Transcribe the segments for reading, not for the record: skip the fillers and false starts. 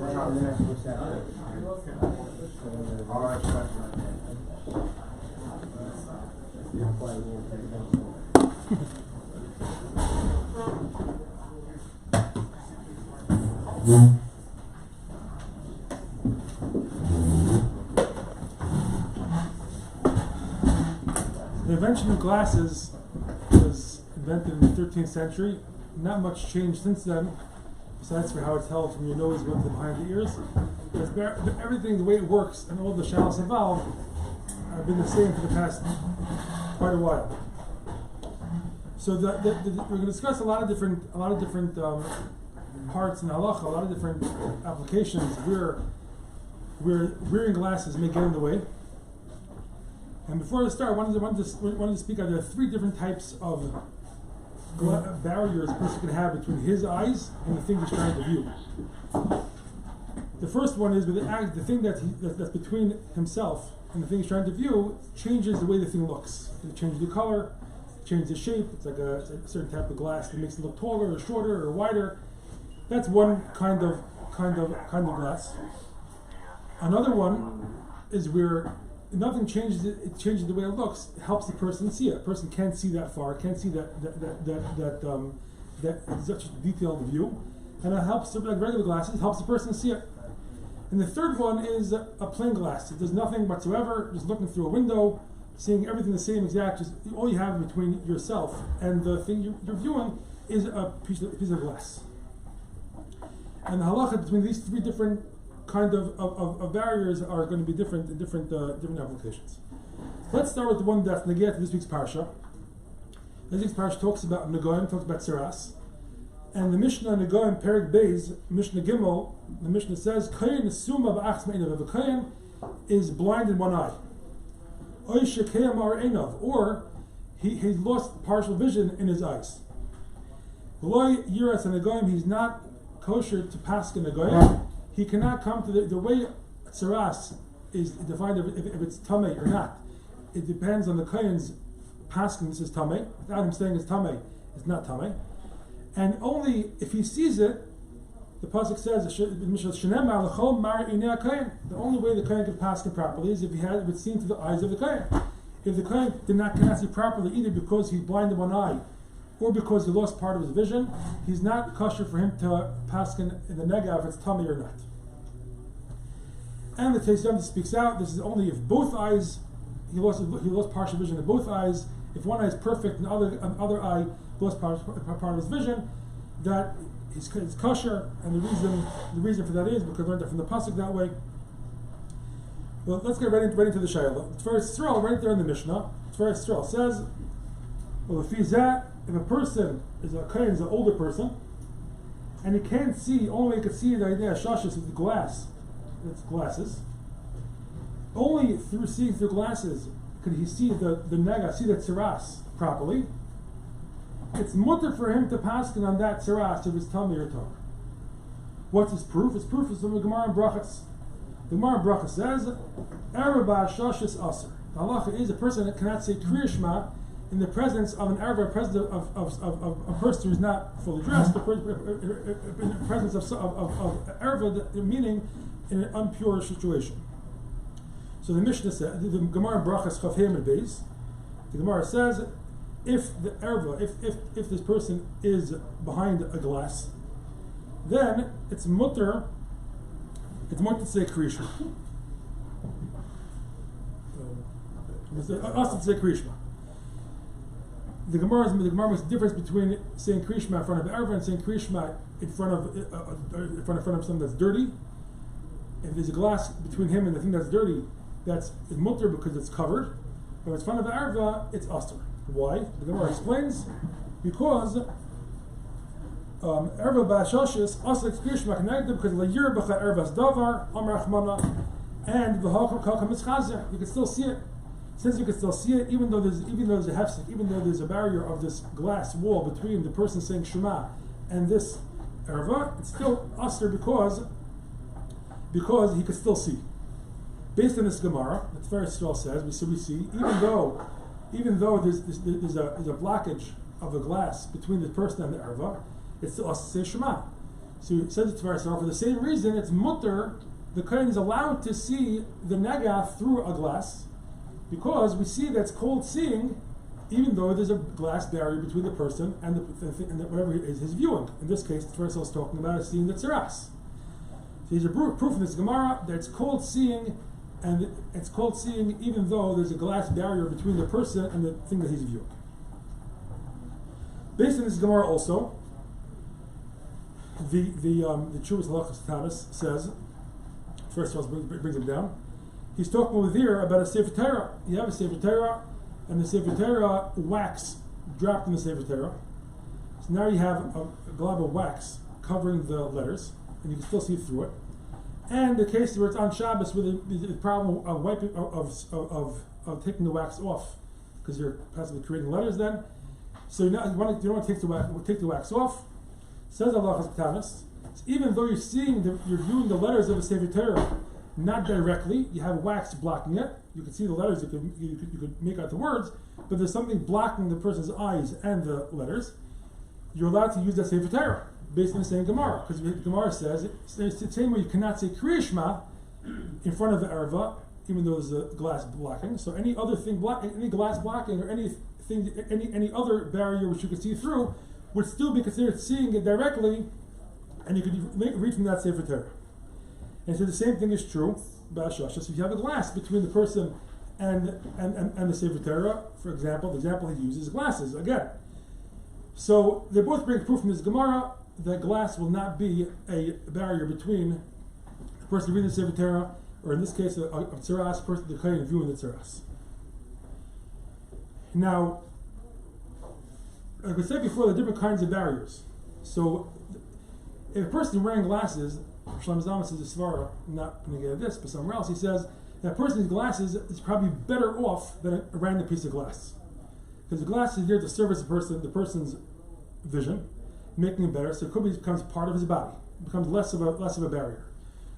The invention of glasses was invented in the 13th century. Not much changed since then, besides for how it's held from your nose going to behind the ears. But everything, the way it works, and all the shalos involved have been the same for the past quite a while. So we're going to discuss a lot of different parts in halacha, a lot of different applications where wearing glasses may get in the way. And before I start, I wanted to speak out. There are three different types of barriers a person can have between his eyes and the thing he's trying to view. The first one is with the thing that's between himself and the thing he's trying to view changes the way the thing looks. It changes the color, it changes the shape. It's like a certain type of glass that makes it look taller or shorter or wider. That's one kind of glass. Another one is where nothing changes it. It changes the way it looks. It helps the person see it. A person can't see that far. Can't see that such a detailed view, and it helps. Like regular glasses, it helps the person see it. And the third one is a plain glass. It does nothing whatsoever. Just looking through a window, seeing everything the same exact. Just all you have between yourself and the thing you're viewing is a piece of glass. And the halacha between these three different kind of barriers are going to be different in different applications. Let's start with the one that's negate to this week's parsha. This week's parsha talks about Negoim, talks about Tzeras. And the Mishnah Negoim Perik Beis, Mishnah Gimel, the Mishnah says, Kayin Nesuma ba'achs me'inav. A Kayin is blind in one eye. Oy shekeyam ar einav, or he lost partial vision in his eyes. V'loy yiras Negoim, he's not kosher to pass Negoim. He cannot come to the way Tzeras is defined if it's Tameh or not. It depends on the Kayan's paskin. This is Tameh. Without him saying it's Tameh, it's not Tameh. And only if he sees it, the pasuk says, the only way the Kayan can paskin properly is if it's seen through the eyes of the Kayan. If the Kayan cannot see properly either because he's blind in one eye or because he lost part of his vision, he's not kosher for him to paskin in the nega if it's tummy or not. And the Teisam speaks out, this is only if both eyes, he lost partial vision in both eyes. If one eye is perfect and the other eye lost part of his vision, that he's kosher, and the reason for that is because we learned that from the pasuk that way. Well, let's get right into the shayla. First Yisrael, right there in the Mishnah, First Yisrael says, well, if a person is an older person, and he can't see, only way he can see the idea of shashis with the glass, it's glasses. Only through seeing through glasses could he see the nega, see the tzeras properly. It's mutter for him to paskin on that tzeras if it's tummy or tongue. What's his proof? His proof is from the Gemara in Brachas. The Gemara in Brachas says, "Erba shashis aser." The halacha is a person that cannot say Kriya Shema in the presence of an Arab, of a person who is not fully dressed, in the presence of Arab, meaning in an impure situation. So the Mishnah said, the Gemara Brachas Chavheim and Beis, the Gemara says, if the Arab, if this person is behind a glass, then it's mutter to say Kriya Shema. Us to say Kriya Shema. The Gemara makes a difference between saying Kriya Shema in front of the Arva and saying Kriya Shema in front of something that's dirty. If there's a glass between him and the thing that's dirty, that's mutter because it's covered. But if it's in front of the Arva, it's aster. Why? The Gemara explains, because Arva ba'ashashis aser Kriya Shema connected because la'yir b'cha Arvas davar amar achmana and v'hakam kalkam mitzchazer. You can still see it. Since you can still see it, even though there's a hefsek, even though there's a barrier of this glass wall between the person saying Shema and this erva, it's still aster because he could still see. Based on this Gemara, the First Yisrael says, we see even though there's a blockage of a glass between the person and the erva, it's still aster to say Shema. So he says it to ourselves, for the same reason it's mutter, the kohen is allowed to see the nega through a glass, because we see that's called seeing, even though there's a glass barrier between the person and the whatever is his viewing. In this case, the Torah is talking about is seeing the tzeras. So here's a proof in this Gemara that it's called seeing, and it's called seeing even though there's a glass barrier between the person and the thing that he's viewing. Based on this Gemara also, the Chuvas Halachas Tanis says, first of all, brings him down. He's talking over here about a Sefer Torah. You have a Sefer Torah, and the Sefer Torah wax dropped in the Sefer Torah. So now you have a glob of wax covering the letters, and you can still see through it. And the case where it's on Shabbos, with the problem of wiping of taking the wax off, because you're possibly creating letters then. So you don't want to take the wax off. Says Allah Tanis, even though you're viewing the letters of the Sefer Torah not directly, you have wax blocking it. You can see the letters, you could make out the words, but there's something blocking the person's eyes and the letters. You're allowed to use that Sefer Torah based on the same Gemara, because the Gemara says it's the same way you cannot say Kriya Shema in front of the Erva, even though there's a glass blocking. So any other thing any glass blocking or any other barrier which you could see through would still be considered seeing it directly, and you could read from that Sefer Torah. And so the same thing is true about Shasha. So if you have a glass between the person and the Sefer Torah, for example, the example he uses glasses again. So they both bring proof from this Gemara that glass will not be a barrier between the person reading the Sefer Torah, or in this case a tzeras, person the kohen viewing the tzeras. Now, like we said before, there are different kinds of barriers. So if a person is wearing glasses, Shlomo Zalman says the Svara, not going to get at this, but somewhere else, he says that person's glasses is probably better off than a random piece of glass. Because the glass is here to service the person's vision, making it better, so it becomes part of his body. It becomes less of a barrier.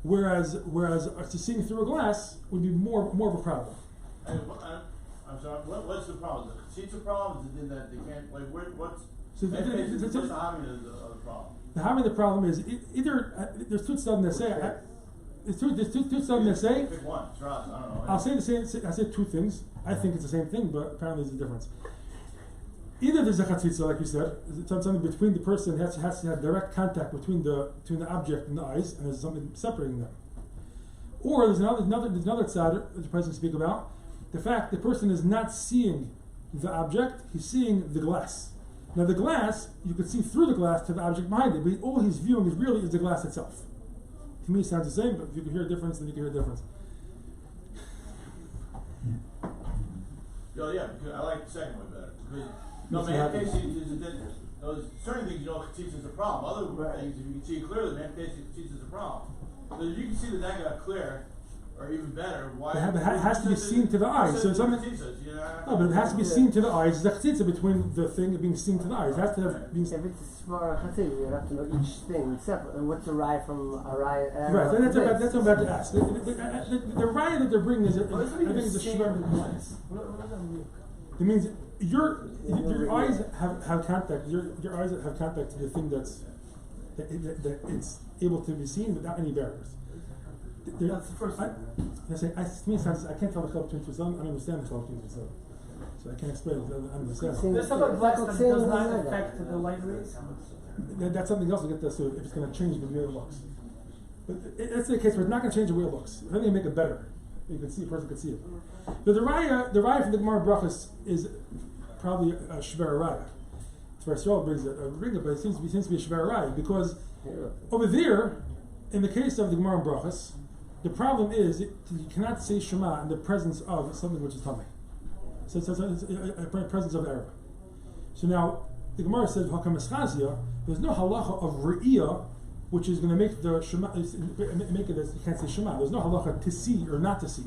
Whereas to seeing through a glass would be more of a problem. I'm sorry, what's the problem? The Chatzitza problem is that they can't, what's the Having of the problem? The Having the problem is either, there's two stuff that say, there's two stuff that say, Pick one, trust, I don't know. I'll say the same, I say two things. I think it's the same thing, but apparently there's a difference. Either there's a chatzitza, like you said, something between the person has to have direct contact between the object and the eyes, and there's something separating them. Or there's another tzad that the person speak about, the fact the person is not seeing the object, he's seeing the glass. Now the glass, you could see through the glass to the object behind it, but all he's viewing is the glass itself. To me it sounds the same, but if you can hear a difference, then you can hear a difference. Yeah, I like the second one better. Those certain things Chatzitza is a problem. Other things, if you can see it clearly, Chatzitza is a problem. So if you can see that got clear, or even better, why? It has to be seen to the eyes. So something. No, but it has to be seen to the eyes. There's a chatzitza between the thing being seen to the eyes. It has to have been. If it's for a chatzitza, you have to know each thing separate. And what's a rye from a rye? Right. That's what I'm about to ask. The rye that they're bringing is, I think, it's a shver. What does that mean? It means your eyes have contact. Your eyes have contact to the thing that it's able to be seen without any barriers. That's the first thing. To me, I can't tell the chalak between two. I don't understand the chalak between two. So I can't explain it. I understand. There's some glass that does not affect the light rays. That's something else to get this. If it's going to change the way it looks, but it's the case where it's not going to change the way it looks. If anything, make it better. You can see a person can see it. But the raya from the Gemara Brachos is probably a shver raya. That's where Yisrael brings it, but it seems to be a shver raya because over there, in the case of the Gemara Brachos, the problem is you cannot say Shema in the presence of something which is tummy. So it's a presence of error. So now the Gemara says Hakam Eschazia. There's no halacha of re'iyah which is going to make the Shema make it as you can't say Shema. There's no halacha to see or not to see.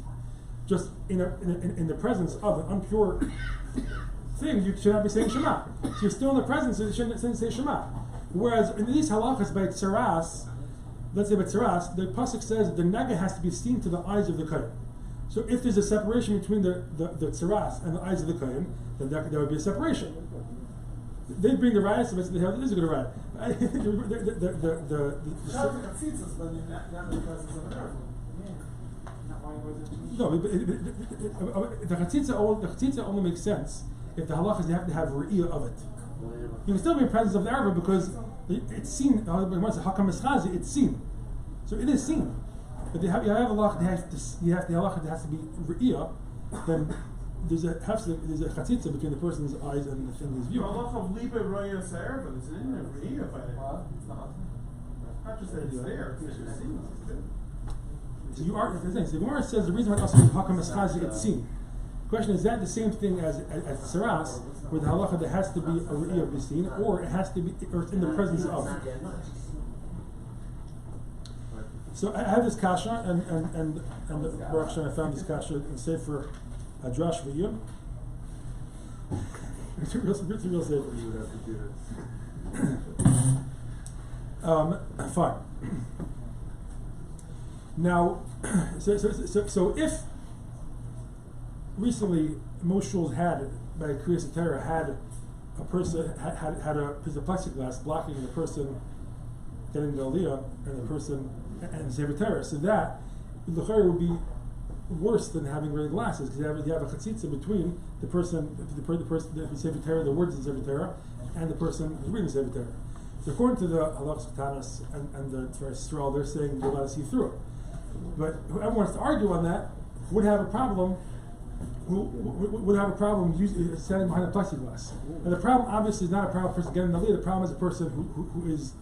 Just in the presence of an impure thing, you should not be saying Shema. So you're still in the presence, so you shouldn't say Shema. Whereas in these halachas by tzeras, let's say by tzeras, the pasuk says the nega has to be seen to the eyes of the kohen. So if there's a separation between the tzeras and the eyes of the kohen, then there would be a separation. they bring the raya, so this is a good raya. Shout out to Katzitzas, but not in the presence of an Arab. No, the chatzitza only makes sense if the halach is you have to have re'iyah of it. You can still be in presence of the Arab because it's seen. It's seen, so it is seen. But you have a halach that has to be re'iyah. Then there's a chatzitza between the person's eyes and the thing he's viewing. Halach of libe roya se'er, but it's in there re'iyah by that. It's not just that it's there; it's that you're seeing it. So you are. The Gemara says the reason why also hakam eschazi it's seen. The question is that the same thing as saras, where the halacha there has to be a re'iyah of seen, or it has to be, or it's in the presence of. So I have this kasha, and Baruch Hashem, I found this kasha in Sefer Hadrash for you. It's a real sefer. You would have to do this. Fine. Now, so if recently most shuls had, by Kriyas Torah, had a person had a piece of plexiglass blocking the person getting the aliyah and the person and the Sefer Torah, so that the l'chayr would be worse than having regular glasses because you have a chatzitza between the person, the Sefer Torah, the words of the Sefer Torah, and the person who's reading the Sefer Torah. So according to the halachas katanas and the Torah Yisrael, they're saying you're allowed to see through it. But whoever wants to argue on that would have a problem. Would have a problem standing behind a plexiglass. And the problem obviously is not a problem person getting the aliyah. The problem is a person who's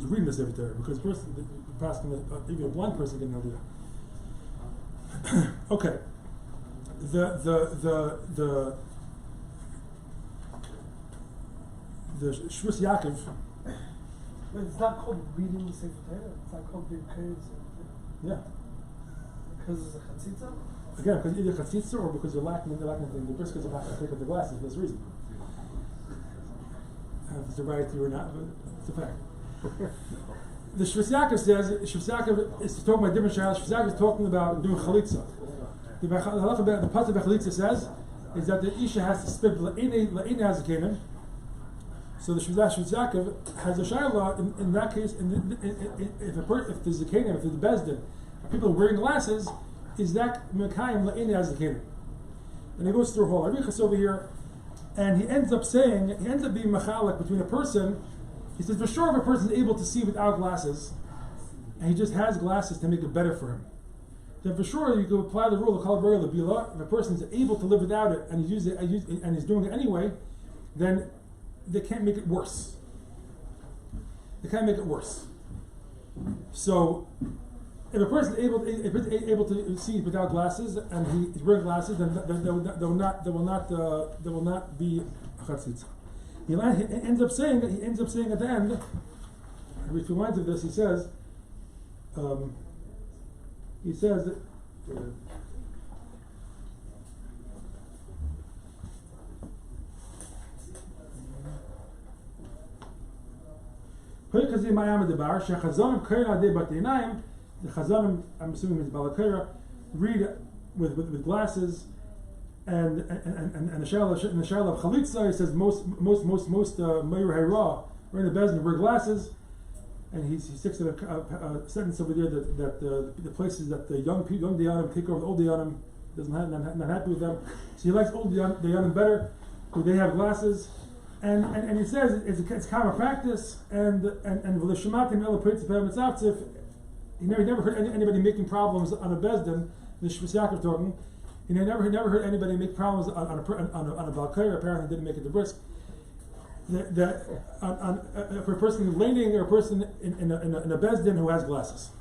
reading the Sefer Torah, because even a blind person getting the aliyah. Okay. The Shvus Yaakov. But it's not called reading the Sefer Torah. It's not called being carried. Yeah. Because it's a chatzitza? Again, because either chatzitza or because you're lacking the briskets of having to take up the glasses for this reason. If it's the right to or not, but it's a fact. The Shvus Yaakov says, Shvus Yaakov is talking about different shaylas. Shvus Yaakov is talking about doing chalitza. The pasuk of chalitza says is that the isha has to spit la'inei hazikenim. So the Shvus Yaakov has a shayla in that case. If the zakenim, if the bezdin, people wearing glasses, is that mekayim la'inei hazikenim? And he goes through a whole arichas over here, and he ends up being machalik between a person. He says, for sure, if a person is able to see without glasses, and he just has glasses to make it better for him, then for sure you could apply the rule of kalabar labila. If a person is able to live without it and he's doing it anyway, then they can't make it worse. They can't make it worse. So, if a person is able to see without glasses and he's wearing glasses, then there will not be chatzitza. He ends up saying at the end, if he reminds of this, he says that the chazanim, I'm assuming means balakira, read with glasses, and the shayla of chalitza, he says most meir hayra are in the bezdin wear glasses, and he sticks to a sentence over there that the places that the young dayanim take over the old dayanim, not happy with them, so he likes old dayanim better, who they have glasses. And he says it's common practice, and he never heard anybody making problems on a bezdin. The Shvus Yaakov talking, he never heard anybody make problems on a balkar. Apparently, didn't make it to brisk. For a person leaning or a person in a bezdin who has glasses.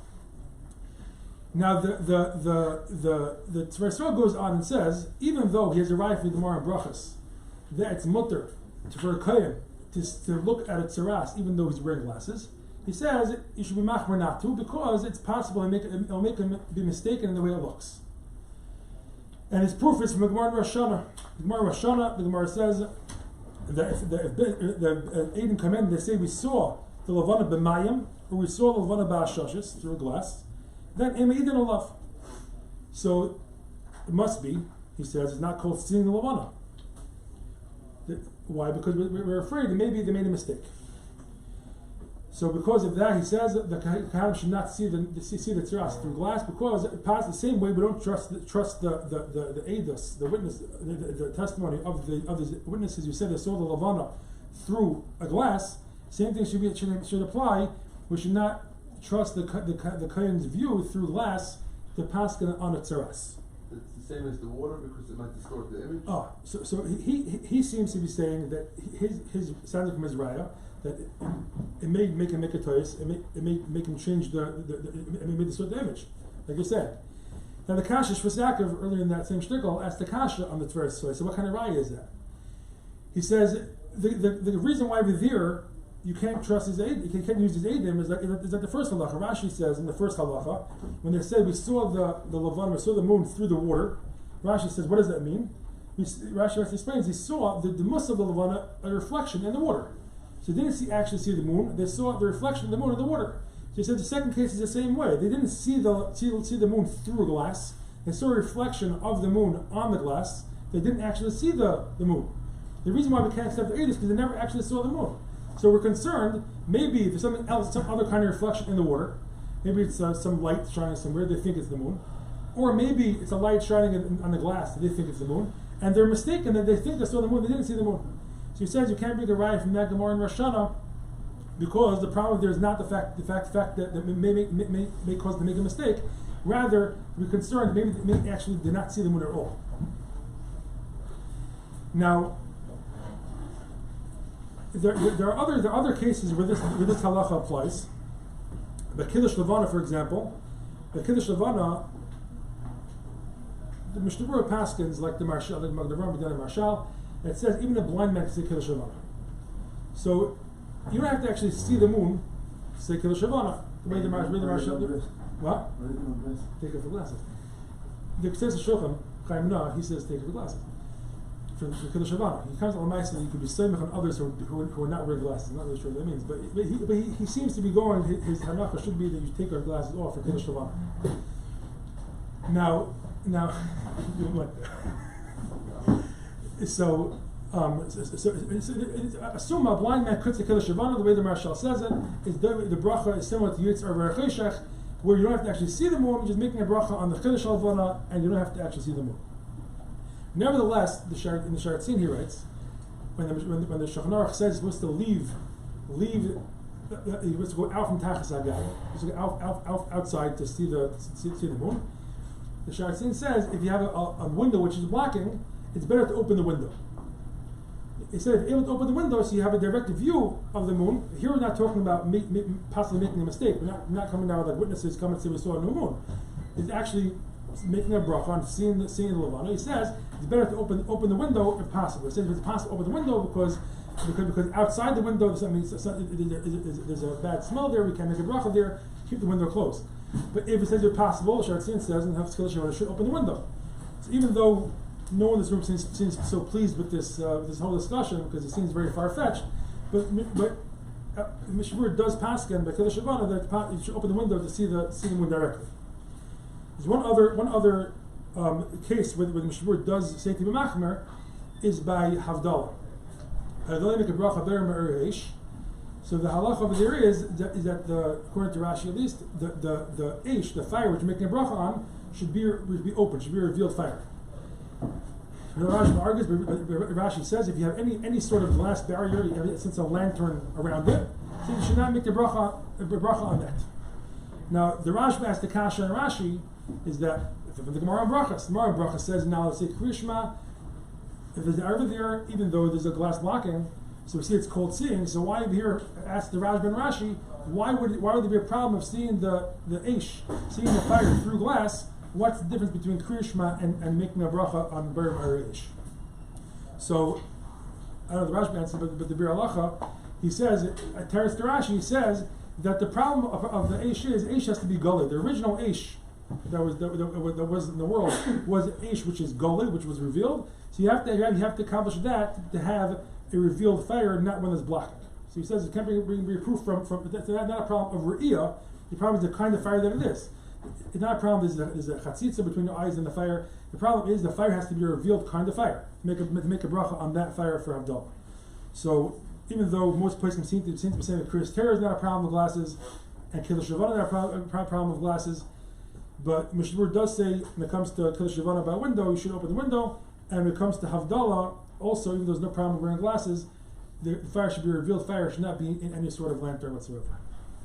Now the Tzvar goes on and says, even though he has arrived with Gemara and Brachas, that it's mutter for a kohen to look at a tzaras even though he's wearing glasses, he says you should be machmer not to, because it's possible it'll make him be mistaken in the way it looks. And his proof is from the Gemara in Rosh Hashanah. The Gemara says that if the Aiden come in, they say we saw the Levana b'mayim, or we saw the Levana b'ashashis through a glass, then Ema Olav. So it must be, he says, it's not called seeing the Levana. Why? Because we're afraid that maybe they made a mistake. So because of that, he says that the Kohanim should not see the tziras through glass, because it passes the same way we don't trust the edus, the witness, the testimony of the witnesses who said they saw the lavana through a glass. Same thing should apply. We should not trust the Kohen's view through glass to pass on a tziras. It's the same as the water because it might distort the image. So he seems to be saying that his sounding from his raya that it may make him make a toys, it may make him change it may distort the image, like you said. Now the kasha Shvus Yaakov earlier in that same shtickle asked the kasha on the tveres. So what kind of raya is that? He says the reason why we're there, you can't trust his aid, you can't use his aidim is that the first halacha. Rashi says in the first halacha, when they said we saw the Lavan, we saw the moon through the water, Rashi says, what does that mean? Rashi explains he saw the mus of the Lavan, a reflection in the water. So they didn't actually see the moon, they saw the reflection of the moon in the water. So he said the second case is the same way. They didn't see the moon through glass, they saw a reflection of the moon on the glass, they didn't actually see the moon. The reason why we can't accept the aid is because they never actually saw the moon. So we're concerned, maybe there's something else, some other kind of reflection in the water. Maybe it's some light shining somewhere, they think it's the moon. Or maybe it's a light shining on the glass, they think it's the moon. And they're mistaken that they think they saw the moon, they didn't see the moon. So he says you can't bring a raya from that Gemara in Rosh Hashanah because the problem there is not the fact that may cause them to make a mistake. Rather, we're concerned maybe they actually did not see the moon at all. Now, there are other cases where this halacha applies. The Kiddush Levana, for example, the Kiddush Levana, the Mishmar Paskins, like the Marshal, like the Marshal, it says even a blind man can say Kiddush Levana. So you don't have to actually see the moon to say Kiddush Levana. The way the Marshal did. What? Take it for glasses. The says the Shulchan Chaim Nah, he says take it for glasses. For Kiddush Levana, he comes on the mice and you can be samech on others who are not wearing glasses. I'm not really sure what that means, but he seems to be going. His hanacha should be that you take our glasses off for Kiddush Levana. Now, so assume a blind man could say Kiddush Levana. The way the Marshal says it is the bracha is similar to Yitzhar V'Recheshech, where you don't have to actually see the moon. You're just making a bracha on the Kiddush Levana, and you don't have to actually see the moon. Nevertheless, in the Sharatzin he writes, when the Shulchan Aruch says he's supposed to leave, he's supposed to go out from Tachas Hagah, he's supposed to go outside to see the moon. The Sharatzin says if you have a window which is blocking, it's better to open the window. He said if you're able to open the window so you have a direct view of the moon. Here we're not talking about possibly making a mistake. We're not coming down like witnesses come and say we saw a new moon. It's actually making a bracha on seeing the Levana. He says it's better to open the window if possible. He says if it's possible, open the window because outside the window there's a bad smell there. We can't make a bracha there. Keep the window closed. But if it says it's possible, Sharatzin says and should open the window. So even though no one in this room seems so pleased with this whole discussion because it seems very far fetched, but Mishmar does paskin by Kiddush Levana that you should open the window to see the moon directly. There's one other case where the Mishmar does say to be machmer is by Havdalah. Havdalah make a bracha ber me'ereish. So the halacha over there is that according to Rashi at least, the eish, the fire which you're making a bracha on, should be open, should be a revealed fire. Rashi argues, but Rashi says if you have any sort of glass barrier, you have since a lantern around it, so you should not make a bracha on that. Now the Rashi asked the kasha and Rashi is that from the Gemara Brachas. The Gemara Brachas says now let's say Krishma, if there's an arva there, even though there's a glass blocking, so we see it's cold seeing. So why here ask the Rashba and Rashi, why would there be a problem of seeing the eish, seeing the fire through glass? What's the difference between Krishma and making a bracha on Ber Eish? So I don't know the Rashba answer, but the Bir Halacha, he says at Teretz Rashi, he says that the problem of the eish has to be gully. The original eish that was in the world was eish which is gully, which was revealed. So you have to accomplish that to have a revealed fire, not one that's blocking. So he says you can't bring proof from that's not a problem of re'iyah. The problem is the kind of fire that it is. It's not a problem. There's a chatzitza between the eyes and the fire. The problem is the fire has to be a revealed kind of fire to make a bracha on that fire for Havdalah. So even though most places seem to be saying that Kriyas Torah is not a problem with glasses, and Kiddush Levana is not a problem with glasses, but Mishmar does say when it comes to Kiddush Levana by window, you should open the window, and when it comes to Havdalah, also, even though there's no problem with wearing glasses, the fire should be revealed. Fire should not be in any sort of lantern whatsoever.